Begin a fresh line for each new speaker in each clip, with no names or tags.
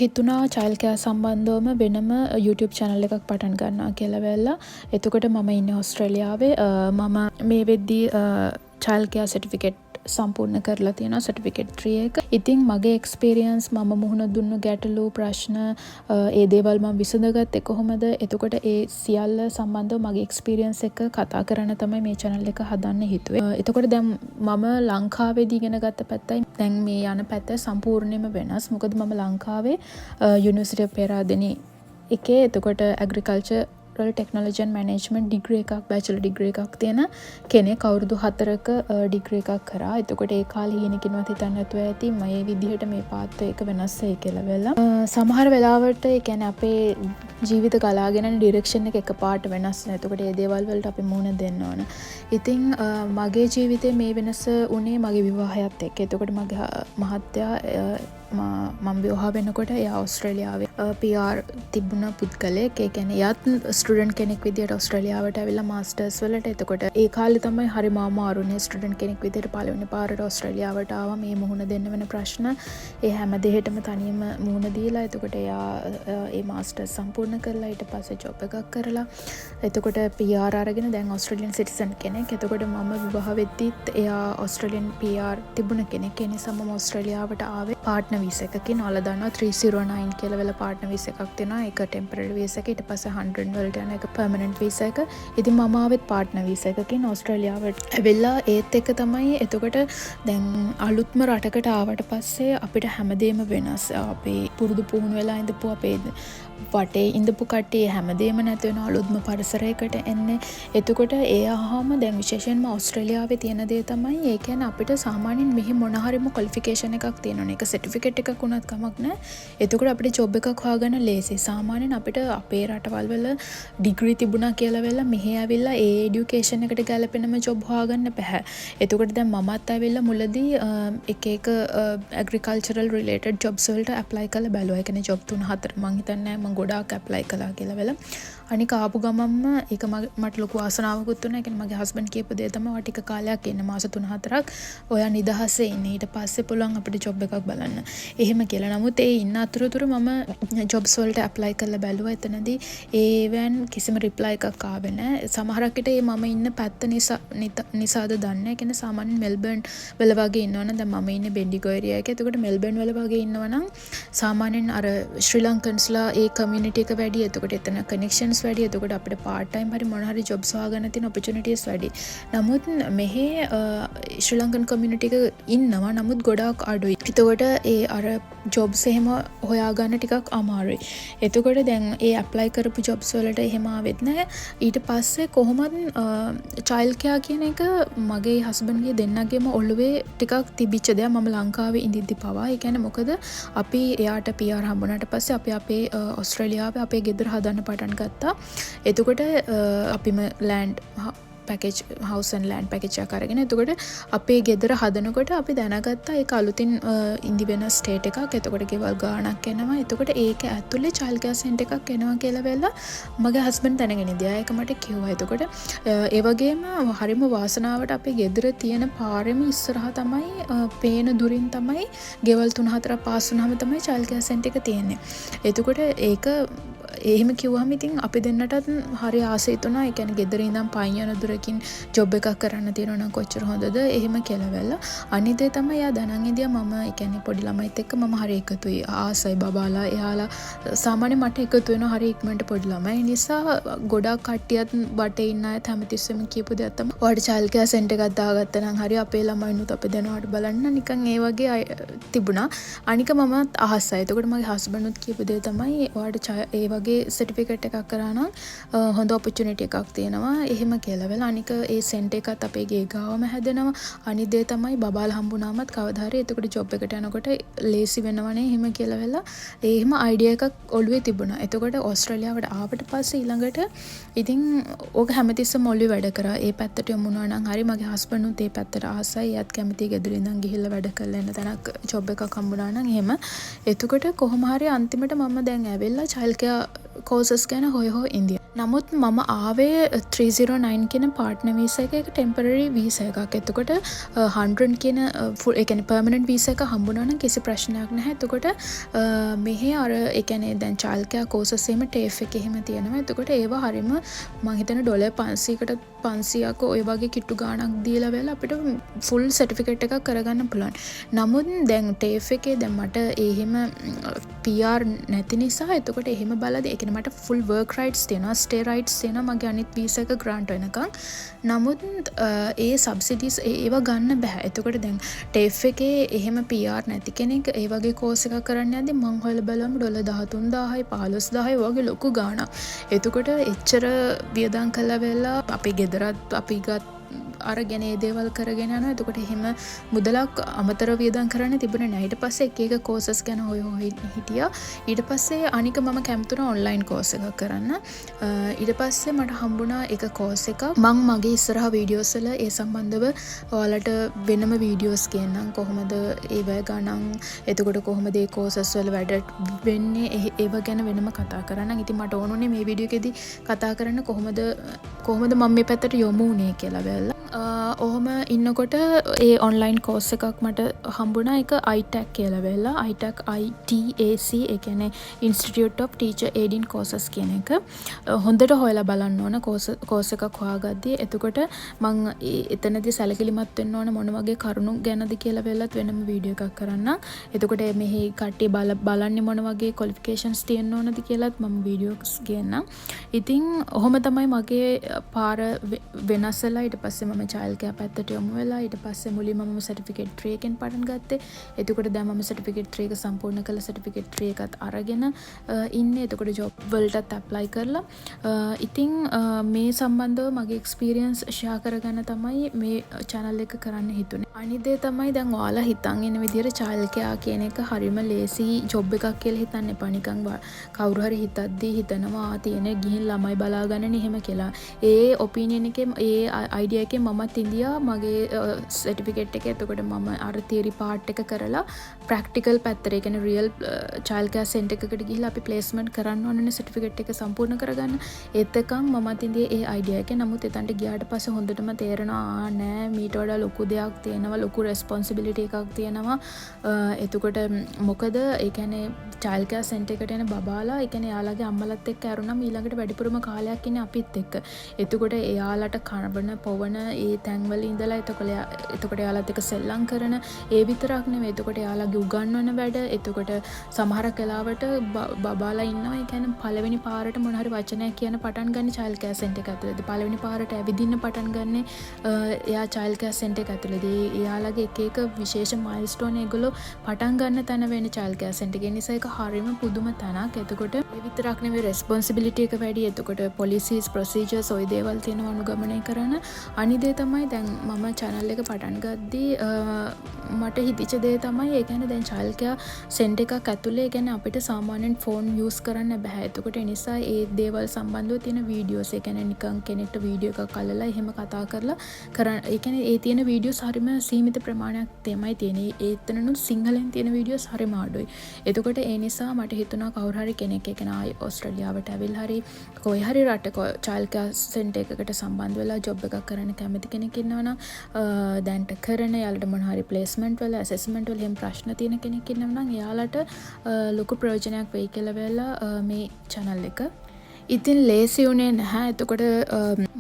හිතුණා child care සම්බන්ධවම වෙනම YouTube channel එකක් පටන් ගන්නවා කියලා වෙලා. එතකොට මම ඉන්නේ ඕස්ට්‍රේලියාවේ. මම මේ වෙද්දී චයිල්ඩ් කෙයාර් සර්ටිෆිකේට් සම්පූර්ණ කරලා තියෙනවා, සර්ටිෆිකේට් 3 එක. ඉතින් මගේ එක්ස්පීරියන්ස්, මම මුහුණ දුන්නු ගැටලු ප්‍රශ්න, ඒ දේවල් මම විසඳගත්තේ කොහොමද, එතකොට ඒ සියල්ල සම්බන්ධව මගේ එක්ස්පීරියන්ස් එක කතා කරන්න තමයි මේ channel එක හදන්න හිතුවේ. එතකොට දැන් මම ලංකාවේදී ඉගෙන ගත්ත පැත්තයි දැන් මේ යන පැත්ත සම්පූර්ණයෙන්ම වෙනස්. මොකද මම ලංකාවේ University of Peradeniya එකේ එතකොට agriculture technology and management degree එකක්, බැචලර් ඩිග්‍රී එකක් තියෙන කෙනෙක් අවුරුදු 4ක ඩිග්‍රී එකක් කරා. එතකොට ඒ කාලේ හීනකින්වත් හිතන්න නැතුව ඇති මේ විදිහට මේ පාත් එක වෙනස් වෙයි කියලා වෙලා. සමහර වෙලාවට ඒ කියන්නේ අපේ ජීවිත ගලාගෙන යන ඩිරෙක්ෂන් එක එකපාරට වෙනස් වෙනවා. එතකොට ඒ දේවල් වලට අපි මුහුණ දෙන්න ඕන. ඉතින් මගේ ජීවිතේ මේ වෙනස උනේ මගේ විවාහයත් එක්ක. එතකොට මගේ මහත්තයා මම විවාහ වෙනකොට එයා ඕස්ට්‍රේලියාවේ PR තිබුණ පුද්ගලයෙක්. ඒ කියන්නේ එයාත් ස්ටුඩන්ට් කෙනෙක් විදියට ඕස්ට්‍රේලියාවට ඇවිල්ලා මාස්ටර්ස් වලට. එතකොට ඒ කාලේ තමයි හරිම අමාරුනේ ස්ටුඩන්ට් කෙනෙක් විදියට පළවෙනි පාරට ඕස්ට්‍රේලියාවට ආවා. මේ මුහුණ දෙන්න වෙන ප්‍රශ්න ඒ හැම දෙයකටම තනියම මුහුණ දීලා. එතකොට එයා ඒ මාස්ටර්ස් සම්පූර්ණ කරලා ඊට පස්සේ ජොබ් එකක් කරලා එතකොට PR අරගෙන දැන් ඕස්ට්‍රේලියන් සිටිසන් කෙනෙක්. එතකොට මම විවාහ වෙද්දිත් එයා ඕස්ට්‍රේලියන් PR තිබුණ කෙනෙක්. ඒ නිසා මම ඕස්ට්‍රේලියාවට ආවේ පාර්ට්නර් වීසා එකකින්. ඔයාලා දන්නවා 309 කියලා වෙලා පාර්ට්නර් වීසා එකක් තියෙනවා. ඒක ටෙම්පරරි වීසා එක. ඊට පස්සේ 100 වලට යන එක පර්මනන්ට් වීසා එක. ඉතින් මම ආවෙත් පාර්ට්නර් වීසා එකකින් ඕස්ට්‍රේලියාවට ඇවිල්ලා ඒත් එක තමයි. එතකොට දැන් අලුත්ම රටකට ආවට පස්සේ අපිට හැමදේම වෙනස්. අපේ පුරුදු පුහුණු වෙලා ඉඳපු අපේ වටේ ඉඳපු කට්ටිය හැමදේම නැති වෙන අලුත්ම පරිසරයකට එන්නේ. එතකොට ඒ ආවම දැන් විශේෂයෙන්ම ඕස්ට්‍රේලියාවේ තියෙන දේ තමයි ඒ කියන්නේ අපිට සාමාන්‍යයෙන් මෙහි මොන හරිම ක්වොලිෆිකේෂන් එකක් තියෙනවනේ. ඒක සර්ටිෆිකේට් එකක් වුණත් කමක් නැහැ. එතකොට අපිට ජොබ් එකක් හොයාගන්න ලේසි. සාමාන්‍යයෙන් අපිට අපේ රටවල් වල ඩිග්‍රී තිබුණා කියලා වෙලා මෙහි ඇවිල්ලා ඒ এডুকেෂන් එකට ගැලපෙනම ජොබ් හොයාගන්න බෑ. එතකොට දැන් මමත් ඇවිල්ලා මුලදී එක ඇග්‍රිකල්චරල් රිලේටඩ් ජොබ්ස් වලට ඇප්ලයි කරලා බැලුවා. ඒ කියන්නේ ජොබ් 3-4 මං හිතන්නේ මම ගොඩාක් ඇප්ලයි කළා කියලා වෙලා. අනික ආපු ගමන්ම ඒක මට ලොකු ආසනාවකුත් වුණා. ඒ කියන්නේ මගේ හස්බන්ඩ් කියපු දේ තමයි ටික කාලයක් ඉන්න මාස 3-4ක් ඔයා නිදහසේ ඉන්න. ඊට පස්සේ පුළුවන් අපිට ජොබ් එකක් බලන්න. එහෙම කියලා. නමුත් ඒ ඉන්න අතරතුර මම ජොබ්ස් වලට ඇප්ලයි කරලා බැලුවා. එතනදී ඒවෙන් කිසිම රිප්ලයි එකක් ආවේ නැහැ. සමහරක් විට මම ඉන්න පැත්ත නිසාද දන්නේ නැහැ. කියන්නේ සාමාන්‍යයෙන් මෙල්බර්න් වල වගේ ඉන්නවනම් දැන් මම ඉන්නේ බෙන්ඩිගෝ ඒරියා එකේ. එතකොට මෙල්බර්න් වල වගේ ඉන්නවනම් සාමාන්‍යයෙන් අර ශ්‍රී ලංකන්ස්ලා ඒ කමියුනිටි එක වැඩි. එතකොට එතන කනෙක්ෂන්ස් වැඩි. එතකොට අපිට පාර්ට් ටයිම් හරි මොන හරි ජොබ්ස් හොයාගන්න තියෙන ඔපචුනිටිස් වැඩි. නමුත් මෙහි ශ්‍රී ලංකන් කමියුනිටි එක ඉන්නවා. නමුත් ගොඩාක් අඩුයි. එතකොට ඒ අර ජොබ්ස් එහෙම හොයාගන්න ටිකක් අමාරුයි. එතකොට දැන් ඒ ඇප්ලයි කරපු ජොබ්ස් වලට එහෙම ආවෙත් නැහැ. ඊට පස්සේ කොහොමද චයිල්ඩ් කෙයාර් කියන එක මගේ හස්බන්ඩ්ගේ දෙන්නගේම ඔළුවේ ටිකක් තිබිච්ච දෙයක්. මම ලංකාවේ ඉඳිද්දි පවා. ඒ කියන්නේ මොකද අපි එයාට PR හම්බුනාට පස්සේ අපි අපේ ඕස්ට්‍රේලියාවේ අපේ ගෙදර හදන්න පටන් ගත්තා. එතකොට අපිම land package house and land package එකක් අරගෙන එතකොට අපේ ගෙදර හදනකොට අපි දැනගත්තා ඒක අලුතින් ඉඳි වෙන ස්ටේට් එකක්. එතකොට ගෙවල් ගාණක් එනවා. එතකොට ඒක ඇතුලේ චයිල්ඩ් කෙයාර් සෙන්ටර් එකක් එනවා කියලා වෙලා මගේ හස්බන්ඩ් දැනගෙන ඉඳියා. ඒක මට කිව්වා. එතකොට ඒ වගේම හරිම වාසනාවට අපේ ගෙදර තියෙන පාරෙම ඉස්සරහා තමයි පේන දුරින් තමයි ගෙවල් 3-4 පාස් වුනහම තමයි චයිල්ඩ් කෙයාර් සෙන්ටර් එක තියෙන්නේ. එතකොට ඒක එහෙම කිව්වම ඉතින් අපි දෙන්නටත් හරි ආසයි තුනා. ඒ කියන්නේ ගෙදර ඉඳන් පයින් යන දුරකින් ජොබ් එකක් කරන්න තියෙනවා නම් කොච්චර හොඳද එහෙම කියලා වෙලා. අනිත් ඒ තමයි යා දැනන් ඉඳියා මම ඒ කියන්නේ පොඩි ළමයිත් එක්ක මම හරි එකතුයි. ආසයි බබාලා එයාලා සාමාන්‍ය මට එකතු වෙනවා හරි ඉක්මනට පොඩි ළමයි. ඒ නිසා ගොඩක් කට්ටියත් වටේ ඉන්න අයත් හැමතිස්සෙම කියපු දෙයක් තමයි ඔයාලට චයිල්ඩ් කෙයාර් සෙන්ටර් එකක් දාගත්තා නම් හරි අපේ ළමයිනුත් අපේ දෙනවට බලන්න නිකන් ඒ වගේ තිබුණා. අනික මම අහසයි. එතකොට මගේ හස්බන්ඩ්නුත් කියපු දේ තමයි ඔයාලට ඒ වගේ සර්ටිෆිකේට් එකක් කරා නම් හොඳ ඔපචුනිටි එකක් තියෙනවා එහෙම කියලා වෙලා. අනික ඒ සෙන්ටර් එකත් අපේ ගේ ගාවම හැදෙනවා. අනිත් දේ තමයි බබාලා හම්බුනාමත් කවදා හරි එතකොට ජොබ් එකට යනකොට ලේසි වෙනවනේ එහෙම කියලා වෙලා. එහෙම අයිඩියා එකක් ඔළුවේ තිබුණා. එතකොට ඕස්ට්‍රේලියාවට ආවට පස්සේ ඊළඟට ඉතින් ඕක හැමතිස්සෙම ඔළුවේ වැඩ කරා. ඒ පැත්තට යමු නම් හරි මගේ හස්බන්ඩ්නුත් ඒ පැත්තට ආසයි. එයාත් කැමති ගෙදර ඉඳන් ගිහිල්ලා වැඩ කරලා එන්න තැනක් ජොබ් එකක් හම්බුනා නම් එහෙම. එතකොට කොහොම හරි අන්තිමට මම දැන් ඇවිල්ලා චයිල්ඩ් කෙයාර් කෝසස් ගැන හොය ඉන්දියා. නමුත් මම ආවේ 309 කියන පාර්ට්නර් වීසා එක ටෙම්පරරි වීසා එකක්. එතකොට 100 කියන ෆුල් ඒ කියන්නේ පර්මනන්ට් වීසා එක හම්බුනා නම් කිසි ප්‍රශ්නයක් නැහැ. එතකොට මෙහි අර ඒ කියන්නේ දැන් චයිල්ඩ් කෙයාර් කෝසස් එහෙම TAFE එකේ එහෙම තියෙනවා. එතකොට ඒවා හරියම මම හිතන්නේ ඩොලර් 500කට 500ක් ඔය වගේ කිට්ටු ගාණක් දීලා වෙලා අපිට ෆුල් සර්ටිෆිකේට් එකක් කරගන්න පුළුවන්. නමුත් දැන් TAFE එකේ දැන් මට එහෙම PR නැති නිසා එතකොට එහෙම බලද්දි ඒ කියන්නේ මට ෆුල් වර්ක් රයිට්ස් තියෙනවා, ස්ටේ රයිට්ස් තියෙනවා මගේ අනිත් වීසා එක ග්‍රාන්ට් වෙනකන්. නමුත් ඒ සබ්සිඩිස් ඒවා ගන්න බෑ. එතකොට දැන් TAFE එකේ එහෙම PR නැති කෙනෙක් ඒ වගේ කෝස් එකක් කරන්න යද්දි මං හොයලා බලුවම ඩොලර් 13000යි 15000යි වගේ ලොකු ගාණක්. එතකොට එච්චර වියදම් කළා වෙලා අපේ ගෙදරත් අපි ගත් අරගෙන ඒ දේවල් කරගෙන යනවා. එතකොට එහෙම මුදලක් අමතර වියදම් කරන්න තිබුණේ නැහැ. ඊට පස්සේ එක එක කෝසස් ගැන හොය හිටියා. ඊට පස්සේ අනික මම කැමති වුණා ඔන්ලයින් කෝස් එකක් කරන්න. ඊට පස්සේ මට හම්බුණා එක කෝස් එකක්. මම මගේ ඉස්සරහා වීඩියෝස් වල ඒ සම්බන්ධව ඔයාලට වෙනම වීඩියෝස් කියන්නම්. කොහොමද ඒවැ ගණන්, එතකොට කොහොමද ඒ කෝසස් වල වැඩ වෙන්නේ, ඒව ගැන වෙනම කතා කරන්න. ඉතින් මට ඕනුනේ මේ වීඩියෝ එකේදී කතා කරන්න කොහොමද මම මේ පැත්තට යොමු වුණේ කියලා බලලා. ඔහොම ඉන්නකොට ඒ ඔන්ලයින් කෝස් එකක් මට හම්බුණා. එක ITAC කියලා වෙලා. ITAC ITAC ඒ කියන්නේ Institute of Teacher Aiding Courses කියන එක. හොඳට හොයලා බලන්න ඕන කෝස් එකක් හොයාගද්දී. එතකොට මං එතනදී සැලකිලිමත් වෙන්න ඕන මොන වගේ කරුණු ගැනද කියලා වෙලත් වෙනම වීඩියෝ එකක් කරන්න. එතකොට මෙහි කට්ටිය බලන්නේ මොන වගේ ක්වොලිෆිකේෂන්ස් තියෙන්න ඕනද කියලාත් මම වීඩියෝස් ගේන්නම්. ඉතින් ඔහොම තමයි මගේ පාර වෙනස් වෙලා ඊට පස්සේ මම චයිල්ඩ් කෙයාර් පැත්තට යොමු වෙලා ඊට පස්සේ මුලින්ම මම සර්ටිෆිකේට් 3 එකෙන් පටන් ගත්තේ. එතකොට දැන් මම සර්ටිෆිකේට් 3 එක සම්පූර්ණ කළා. සර්ටිෆිකේට් 3 එකත් අරගෙන ඉන්නේ. එතකොට ජොබ් වලටත් ඇප්ලයි කරලා. ඉතින් මේ සම්බන්ධව මගේ එක්ස්පීරියන්ස් ෂෙයා කරගන්න තමයි මේ channel එක කරන්න හිතුනේ. අනිත් දේ තමයි දැන් ඔයාලා හිතන් ඉන්න විදිහට චයිල්ඩ් කෙයාර් කියන එක හරිම ලේසි ජොබ් එකක් කියලා හිතන්න එපා. නිකන් කවුරු හරි හිතද්දී හිතනවා තියෙන ගිහින් ළමයි බලාගන්න එහෙම කියලා. ඒ ඔපිනියන් එකේ ඒ අයිඩියා එකේ මමත් ඉන්දියා මගේ සර්ටිෆිකේට් එක. එතකොට මම අර තියරි පාර්ට් එක කරලා ප්‍රැක්ටිකල් පැත්තට ඒ කියන්නේ රියල් චයිල්ඩ් කෙයාර් සෙන්ටර් එකකට ගිහිල්ලා අපි ප්ලේස්මන්ට් කරන්න ඕනනේ සර්ටිෆිකේට් එක සම්පූර්ණ කරගන්න. ඒතකම් මමත් ඉන්දියා ඒ අයිඩියා එකේ. නමුත් එතනට ගියාට පස්සේ හොඳටම තේරෙනවා නෑ මීට වඩා ලොකු දෙයක් තියෙනවා, ලොකු රෙස්පොන්සිබිලිටි එකක් තියෙනවා. එතකොට මොකද ඒ කියන්නේ චයිල්ඩ් කෙයාර් සෙන්ටර් එකට එන බබාලා ඒ කියන්නේ යාළගේ අම්මලත් එක්ක ඇරුණාම ඊළඟට වැඩිපුරම කාලයක් ඉන්නේ අපිත් එක්ක. එතකොට එයාලට කනබන පොවන ඒ තැන්වල ඉඳලා එතකොට එයාලත් එක්ක සෙල්ලම් කරන ඒ විතරක් නෙවෙයි. එතකොට එයාලගේ උගන්වන වැඩ, එතකොට සමහරක් වෙලාවට බබාලා ඉන්නවා ඒ කියන්නේ පළවෙනි පාරට මොන හරි වචනයක් කියන පටන් ගන්න චයිල්ඩ් කෙයාර් සෙන්ටර් එක ඇතුළේදී. පළවෙනි පාරට ඇවිදින්න පටන් ගන්න එයා චයිල්ඩ් කෙයාර් සෙන්ටර් එක ඇතුළේදී. එයාලගේ එක විශේෂ මයිල්ස්ටෝන් ඒගොල්ලෝ පටන් ගන්න තැන වෙන චයිල්ඩ් කෙයාර් සෙන්ටර් එක. නිසා ඒක හරියම පුදුම තැනක්. එතකොට ඒ විතරක් නෙවෙයි රෙස්පොන්සිබිලිටි එක වැඩි. එතකොට පොලිසිස් ප්‍රොසීජර්ස් ඔය දේවල් තියෙනවා අනුගමනය කරන. අනිදේ තමයි දැන් මම channel එක පටන් ගද්දී මට හිතිච්ච දේ තමයි ඒ කියන්නේ දැන් චයිල්ඩ් කෙයාර් සෙන්ටර් එකක් ඇතුලේ ඒ කියන්නේ අපිට සාමාන්‍යයෙන් ෆෝන් යූස් කරන්න බෑ. එතකොට ඒ නිසා ඒ දේවල් සම්බන්ධව තියෙන වීඩියෝස් ඒ කියන්නේ නිකන් කෙනෙක්ට වීඩියෝ එකක් අල්ලලා එහෙම කතා කරලා ඒ කියන්නේ ඒ තියෙන වීඩියෝස් හරිම සීමිත ප්‍රමාණයක් තමයි තියෙන්නේ. ඒතනනුත් සිංහලෙන් තියෙන වීඩියෝස් හරිම අඩුයි. එතකොට ඒ නිසා මට හිතුණා කවුරු හරි කෙනෙක් ඒ කියන්නේ ආයි ඕස්ට්‍රේලියාවට ඇවිල්ලා හරි කොයි හරි රටක චයිල්ඩ් කෙයාර් සෙන්ටර් එකකට සම්බන්ධ වෙලා ජොබ් එකක් කරන්න කැමති කෙනෙක් ඉන්නවනම් දැන්ට කරන යාලට මොන හරි ප්ලේස්මන්ට් වල ඇසෙස්මන්ට් වල එහෙම ප්‍රශ්න තියෙන කෙනෙක් ඉන්නවනම් එයාලට ලොකු ප්‍රයෝජනයක් වෙයි කියලා වෙලා මේ channel එක. ඉතින් ලේසි වුණේ නැහැ. එතකොට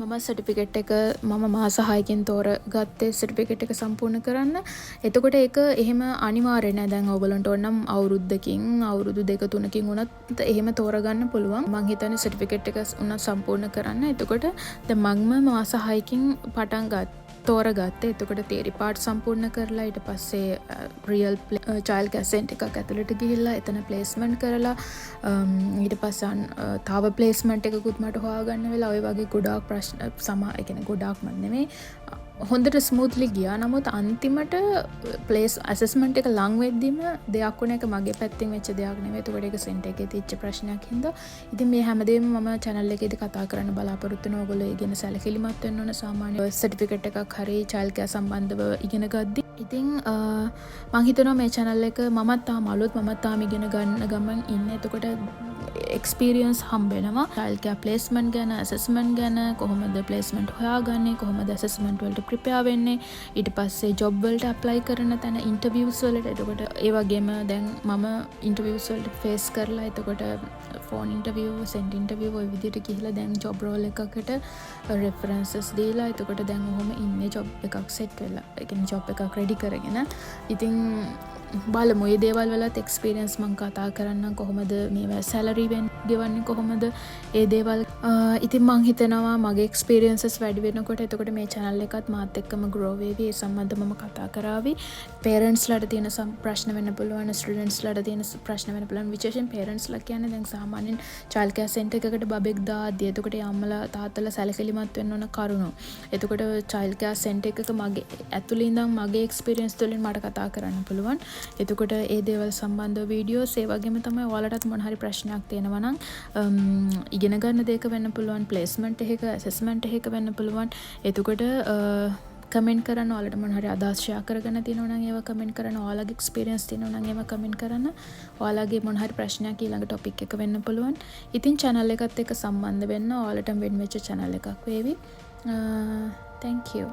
මම සර්ටිෆිකේට් එක මම මාස 6කින් තෝරගත්තේ සර්ටිෆිකේට් එක සම්පූර්ණ කරන්න. එතකොට ඒක එහෙම අනිවාර්ය නෑ. දැන් ඔයගොල්ලන්ට ඕනම් අවුරුද්දකින් අවුරුදු 2-3කින් වුණත් එහෙම තෝරගන්න පුළුවන්. මං හිතන්නේ සර්ටිෆිකේට් එක උනත් සම්පූර්ණ කරන්න. එතකොට දැන් මම මාස 6කින් පටන් තෝරගත්තේ. එතකොට තියරි පාර්ට් සම්පූර්ණ කරලා ඊට පස්සේ රියල් චයිල්ඩ් කෙයාර් සෙන්ටර් එකක් ඇතුළට ගිහිල්ලා එතන ප්ලේස්මන්ට් කරලා ඊට පස්සේ තව ප්ලේස්මන්ට් එකකුත් මට හොයාගන්න වෙලා ඔය වගේ ගොඩාක් ප්‍රශ්න ඒ කියන්නේ ගොඩාක්ම නෙමෙයි හොඳට ස්මූත්ලි ගියා. නමුත් අන්තිමට ප්ලේස් ඇසෙස්මන්ට් එක ලඟ වෙද්දිම දෙයක් වුණ එක මගේ පැත්තෙන් වෙච්ච දෙයක් නෙවෙයි. ඒකට ඒක සෙන්ටර් එකේ තියච්ච ප්‍රශ්නයක් හින්දා ඉතින් මේ හැමදේම මම channel එකේදී කතා කරන්න බලාපොරොත්තු වෙනවා. ඔයගොල්ලෝ ඒ ගැන සැලකිලිමත් වෙන්න ඕන. සාමාන්‍ය සර්ටිෆිකේට් එකක් හරි චයිල්ඩ් කෙයාර් සම්බන්ධව ඉගෙන ගද්දි ඉතින් මම හිතනවා මේ channel එක මමත් තාම අලුත් මමත් තාම ඉගෙන ගන්න ගමන් ඉන්නේ. එතකොට එක්ස්පීරියන්ස් හම්බෙනවා. චයිල්ඩ්කෙයාර් ප්ලේස්මන්ට් ගැන, ඇසස්මන්ට් ගැන, කොහොමද ප්ලේස්මන්ට් හොයාගන්නේ, කොහොමද ඇසස්මන්ට් වලට ප්‍රිපෙයාර් වෙන්නේ, ඊට පස්සේ ජොබ් වලට ඇප්ලයි කරන තැන ඉන්ටර්විව්ස් වලට. එතකොට ඒ වගේම දැන් මම ඉන්ටර්විව්ස් වලට ෆේස් කරලා එතකොට ෆෝන් ඉන්ටර්විව්, සෙන්ඩ් ඉන්ටර්විව් ඔය විදිහට ගිහිල්ලා දැන් ජොබ් රෝල් එකකට රෙෆරන්සස් දීලා එතකොට දැන් ඔහොම ඉන්නේ ජොබ් එකක් සෙට් වෙලා. ඒ කියන්නේ ජොබ් එකක් රෙඩි කරගෙන. ඉතින් බලමු මේ දේවල් වලත් එක්ස්පීරියන්ස් මම කතා කරන්නම්. කොහොමද මේවා සැලරි ගෙවන්නේ, කොහොමද ඒ දේවල්. ඉතින් මං හිතනවා මගේ එක්ස්පීරියන්සස් වැඩි වෙනකොට එතකොට මේ channel එකත් මාත් එක්කම grow වෙවි. ඒ සම්බන්ධව මම කතා කරાવી. parents ලාට තියෙන ප්‍රශ්න වෙන්න පුළුවන්, students ලාට තියෙන ප්‍රශ්න වෙන්න පුළුවන්. විශේෂයෙන් parents ලා කියන්නේ දැන් සාමාන්‍යයෙන් child care center එකකට බබෙක් දාද්දී එතකොට අම්මලා තාත්තලා සැලකිලිමත් වෙන්න ඕන කරුණු. එතකොට child care center එකක මගේ ඇතුළේ ඉඳන් මගේ එක්ස්පීරියන්ස් වලින් මට කතා කරන්න පුළුවන්. එතකොට ඒ දේවල් සම්බන්ධව වීඩියෝස් ඒ වගේම තමයි ඔයාලටත් මොන හරි ප්‍රශ්නයක් තියෙනවා නම් ඉගෙන ගන්න දෙයක වෙන්න පුළුවන්, ප්ලේස්මන්ට් එකක, ඇසස්මන්ට් එකක වෙන්න පුළුවන්. එතකොට කමෙන්ට් කරන්න. ඔයාලට මොන හරි අදහස් ෂෙයා කරගන්න තියෙනවා නම් ඒවා කමෙන්ට් කරන්න. ඔයාලගේ එක්ස්පීරියන්ස් තියෙනවා නම් ඒවා කමෙන්ට් කරන්න. ඔයාලගේ මොන හරි ප්‍රශ්නයක් ඊළඟ ටොපික් එක වෙන්න පුළුවන්. ඉතින් channel එකත් එක්ක සම්බන්ධ වෙන්න. ඔයාලට වෙන් වෙච්ච channel එකක් වේවි. Thank you.